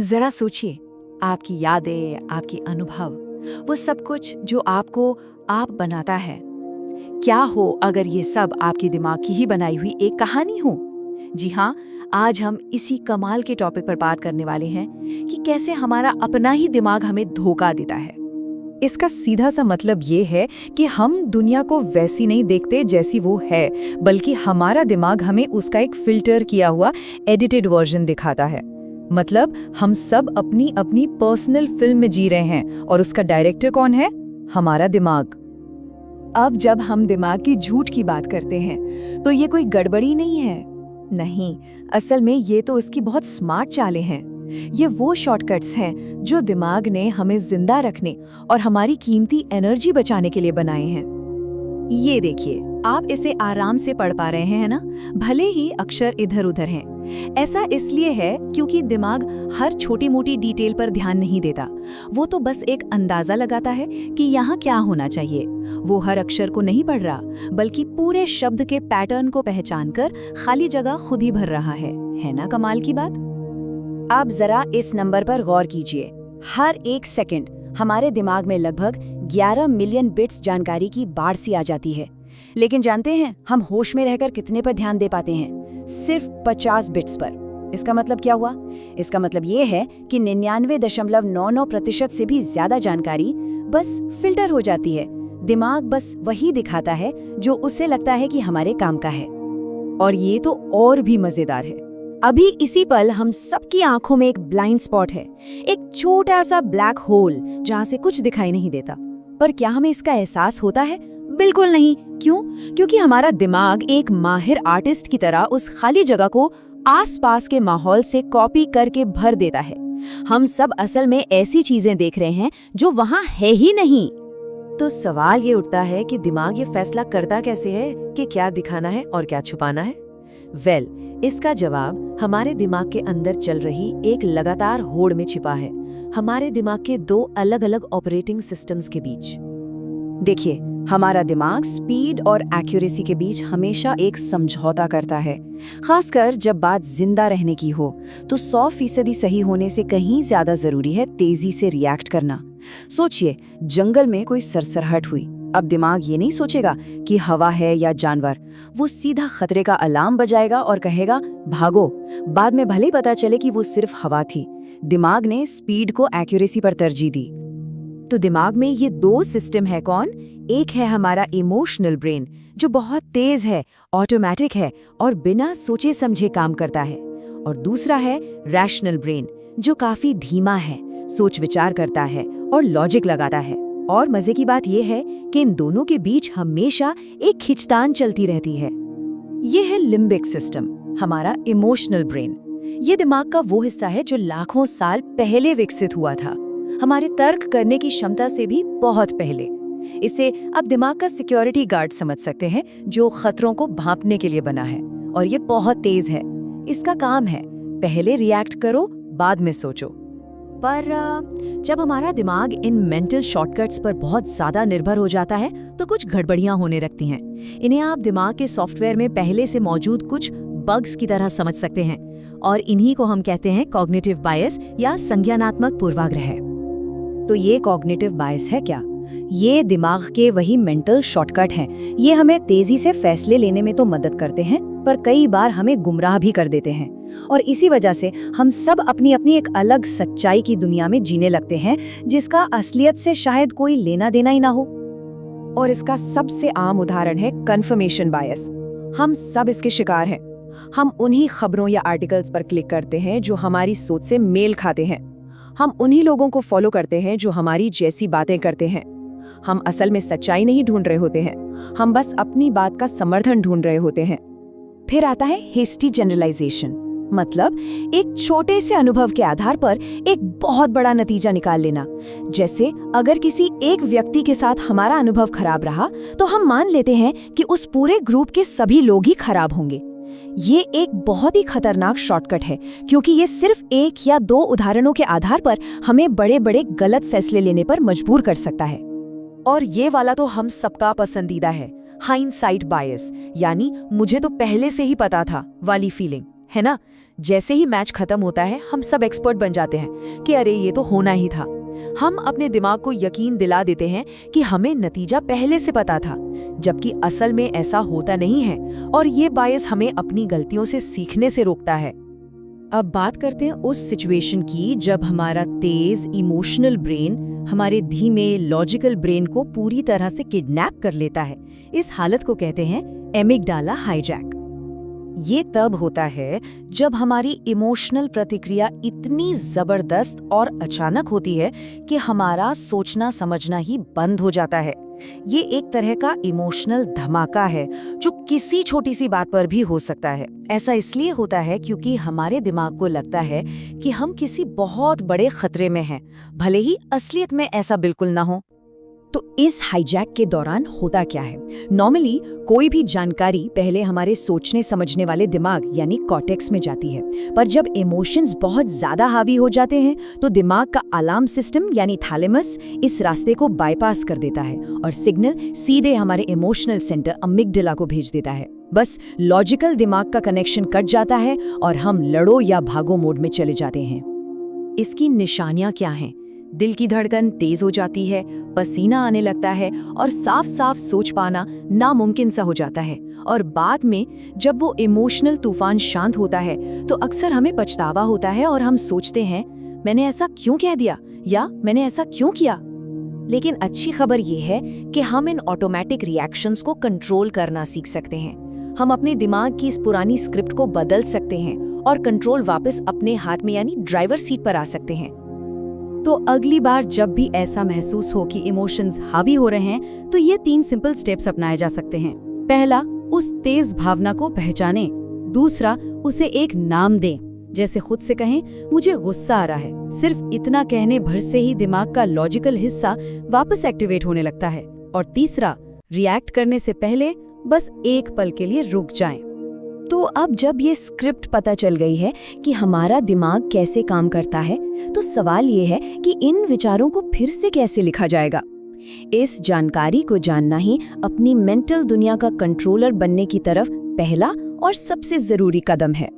जरा सोचिए, आपकी यादें, आपके अनुभव, वो सब कुछ जो आपको आप बनाता है। क्या हो अगर ये सब आपके दिमाग की ही बनाई हुई एक कहानी हो? जी हाँ, आज हम इसी कमाल के टॉपिक पर बात करने वाले हैं कि कैसे हमारा अपना ही दिमाग हमें धोखा देता है। इसका सीधा सा मतलब ये है कि हम दुनिया को वैसी नहीं देखते जैसी वो है, बल्कि हमारा दिमाग हमें उसका एक फिल्टर किया हुआ एडिटेड वर्जन दिखाता है। मतलब हम सब अपनी अपनी पर्सनल फिल्म में जी रहे हैं और उसका डायरेक्टर कौन है? हमारा दिमाग। अब जब हम दिमाग की झूठ की बात करते हैं तो ये कोई गड़बड़ी नहीं है। नहीं, असल में ये तो उसकी बहुत स्मार्ट चालें हैं। ये वो शॉर्टकट्स हैं जो दिमाग ने हमें जिंदा रखने और हमारी कीमती एनर्जी बचाने के लिए बनाए हैं। ये देखिए, आप इसे आराम से पढ़ पा रहे हैं ना? भले ही अक्षर इधर-उधर हैं। ऐसा इसलिए है क्योंकि दिमाग हर छोटी मोटी डिटेल पर ध्यान नहीं देता। वो तो बस एक अंदाजा लगाता है कि यहाँ क्या होना चाहिए। वो हर अक्षर को नहीं पढ़ रहा, बल्कि पूरे शब्द के पैटर्न को पहचानकर खाली जगह खुद ही भर रहा है ना कमाल की बात? आप जरा इस नंबर पर गौर कीजिए। हर एक सेकंड हमारे दिमाग में लगभग 11 मिलियन बिट्स जानकारी की बाढ़ सी आ जाती है। लेकिन जानते हैं हम होश में रहकर कितने पर ध्यान दे पाते हैं? सिर्फ 50 बिट्स पर। इसका मतलब क्या हुआ? इसका मतलब ये है कि 99.99% से भी ज्यादा जानकारी बस फिल्टर हो जाती है। दिमाग बस वही दिखाता है जो उसे लगता है कि हमारे काम का है। और ये तो और भी मजेदार है। अभी इसी पल हम सबकी आंखों में एक ब्लाइंड स्पॉट है, एक छोटा सा ब्लैक होल जहां से कुछ दिखाई नहीं देता। पर क्या हमें इसका एहसास होता है? बिल्कुल नहीं। क्यों? क्योंकि हमारा दिमाग एक माहिर आर्टिस्ट की तरह उस खाली जगह को आसपास के माहौल से कॉपी करके भर देता है। हम सब असल में ऐसी चीजें देख रहे हैं जो वहां है ही नहीं। तो सवाल ये उठता है कि दिमाग ये फैसला करता कैसे है कि क्या दिखाना है और क्या छुपाना है? इसका जवाब हमारे दिमाग के अंदर चल रही एक लगातार होड़ में छिपा है, हमारे दिमाग के दो अलग अलग ऑपरेटिंग सिस्टम्स के बीच। देखिए, हमारा दिमाग स्पीड और एक्यूरेसी के बीच हमेशा एक समझौता करता है। खासकर जब बात जिंदा रहने की हो तो 100% सही होने से कहीं ज्यादा जरूरी है तेजी से रिएक्ट करना। सोचिए, जंगल में कोई सरसराहट हुई। अब दिमाग ये नहीं सोचेगा कि हवा है या जानवर। वो सीधा खतरे का अलार्म बजाएगा और कहेगा भागो। बाद में भले ही पता चले कि वो सिर्फ हवा थी। दिमाग ने स्पीड को एक्यूरेसी पर तरजीह दी। तो दिमाग में ये दो सिस्टम है कौन? एक है हमारा इमोशनल ब्रेन जो बहुत तेज है, ऑटोमेटिक है और बिना सोचे समझे काम करता है। और दूसरा है रैशनल ब्रेन जो काफी धीमा है, सोच विचार करता है और लॉजिक लगाता है। और मजे की बात यह है कि इन दोनों के बीच हमेशा एक खिंचतान चलती रहती है। ये है लिम्बिक सिस्टम, हमारा इमोशनल ब्रेन। ये दिमाग का वो हिस्सा है जो लाखों साल पहले विकसित हुआ था, हमारे तर्क करने की क्षमता से भी बहुत पहले। इसे आप दिमाग का सिक्योरिटी गार्ड समझ सकते हैं जो खतरों को भांपने के लिए बना है। और ये बहुत तेज है। इसका काम है पहले रिएक्ट करो, बाद में सोचो। पर जब हमारा दिमाग इन मेंटल शॉर्टकट्स पर बहुत ज्यादा निर्भर हो जाता है तो कुछ गड़बड़ियां होने लगती हैं। इन्हें आप दिमाग के सॉफ्टवेयर में पहले से मौजूद कुछ बग्स की तरह समझ सकते हैं और इन्हीं को हम कहते हैं कॉग्निटिव बायस या संज्ञानात्मक पूर्वाग्रह। तो ये कॉग्निटिव बायस है क्या? ये दिमाग के वही मेंटल शॉर्टकट हैं। ये हमें तेजी से फैसले लेने में तो मदद करते हैं, पर कई बार हमें गुमराह भी कर देते हैं। और इसी वजह से हम सब अपनी अपनी एक अलग सच्चाई की दुनिया में जीने लगते हैं जिसका असलियत से शायद कोई लेना देना ही ना हो। और इसका सबसे आम उदाहरण है कंफर्मेशन बायस। हम सब इसके शिकार हैं। हम उन्हीं खबरों या आर्टिकल्स पर क्लिक करते हैं जो हमारी सोच से मेल खाते हैं। हम उन्हीं लोगों को फॉलो करते हैं जो हमारी जैसी बातें करते हैं। हम असल में सच्चाई नहीं ढूंढ रहे होते हैं, हम बस अपनी बात का समर्थन ढूंढ रहे होते हैं। फिर आता है हेस्टी जनरलाइजेशन, मतलब एक छोटे से अनुभव के आधार पर एक बहुत बड़ा नतीजा निकाल लेना। जैसे अगर किसी एक व्यक्ति के साथ हमारा अनुभव खराब रहा तो हम मान लेते हैं कि उस पूरे ग्रुप के सभी लोग ही खराब होंगे। ये एक बहुत ही खतरनाक शॉर्टकट है क्योंकि ये सिर्फ एक या दो उदाहरणों के आधार पर हमें बड़े बड़े गलत फैसले लेने पर मजबूर कर सकता है। और ये वाला तो हम सबका पसंदीदा है, हाइंडसाइट बायस, यानी मुझे तो पहले से ही पता था वाली फीलिंग, है ना? जैसे ही मैच खत्म होता है हम सब एक्सपर्ट बन जाते हैं कि अरे ये तो होना ही था। हम अपने दिमाग को यकीन दिला देते हैं कि हमें नतीजा पहले से पता था, जबकि असल में ऐसा होता नहीं है और ये बायस हमें अपनी गलतियों से सीखने से रोकता है। अब बात करते हैं उस सिचुएशन की जब हमारा तेज इमोशनल ब्रेन हमारे धीमे लॉजिकल ब्रेन को पूरी तरह से किडनैप कर लेता है। इस हालत को कहते हैं एमिगडाला हाईजैक। ये तब होता है जब हमारी इमोशनल प्रतिक्रिया इतनी जबरदस्त और अचानक होती है कि हमारा सोचना समझना ही बंद हो जाता है। ये एक तरह का इमोशनल धमाका है जो किसी छोटी सी बात पर भी हो सकता है। ऐसा इसलिए होता है क्योंकि हमारे दिमाग को लगता है कि हम किसी बहुत बड़े खतरे में हैं, भले ही असलियत में ऐसा बिल्कुल ना हो। तो इस हाईजैक के दौरान होता क्या है? नॉर्मली कोई भी जानकारी पहले हमारे सोचने समझने वाले दिमाग यानी कॉर्टेक्स में जाती है, पर जब इमोशंस बहुत ज्यादा हावी हो जाते हैं तो दिमाग का अलार्म सिस्टम यानी थैलेमस इस रास्ते को बाईपास कर देता है और सिग्नल सीधे हमारे इमोशनल सेंटर अमिगडाला को भेज देता है। बस लॉजिकल दिमाग का कनेक्शन कट जाता है और हम लड़ो या भागो मोड में चले जाते हैं। इसकी निशानियां क्या हैं? दिल की धड़कन तेज हो जाती है, पसीना आने लगता है और साफ साफ सोच पाना नामुमकिन सा हो जाता है। और बाद में जब वो इमोशनल तूफान शांत होता है तो अक्सर हमें पछतावा होता है और हम सोचते हैं मैंने ऐसा क्यों कह दिया या मैंने ऐसा क्यों किया। लेकिन अच्छी खबर ये है कि हम इन ऑटोमेटिक रिएक्शंस को कंट्रोल करना सीख सकते हैं। हम अपने दिमाग की इस पुरानी स्क्रिप्ट को बदल सकते हैं और कंट्रोल वापस अपने हाथ में यानी ड्राइवर सीट पर आ सकते हैं। तो अगली बार जब भी ऐसा महसूस हो कि इमोशंस हावी हो रहे हैं तो ये 3 सिंपल स्टेप्स अपनाए जा सकते हैं। पहला, उस तेज भावना को पहचानें। दूसरा, उसे एक नाम दें, जैसे खुद से कहें मुझे गुस्सा आ रहा है। सिर्फ इतना कहने भर से ही दिमाग का लॉजिकल हिस्सा वापस एक्टिवेट होने लगता है। और तीसरा, रिएक्ट करने से पहले बस एक पल के लिए रुक जाएं। तो अब जब ये स्क्रिप्ट पता चल गई है कि हमारा दिमाग कैसे काम करता है, तो सवाल ये है कि इन विचारों को फिर से कैसे लिखा जाएगा। इस जानकारी को जानना ही अपनी मेंटल दुनिया का कंट्रोलर बनने की तरफ पहला और सबसे जरूरी कदम है।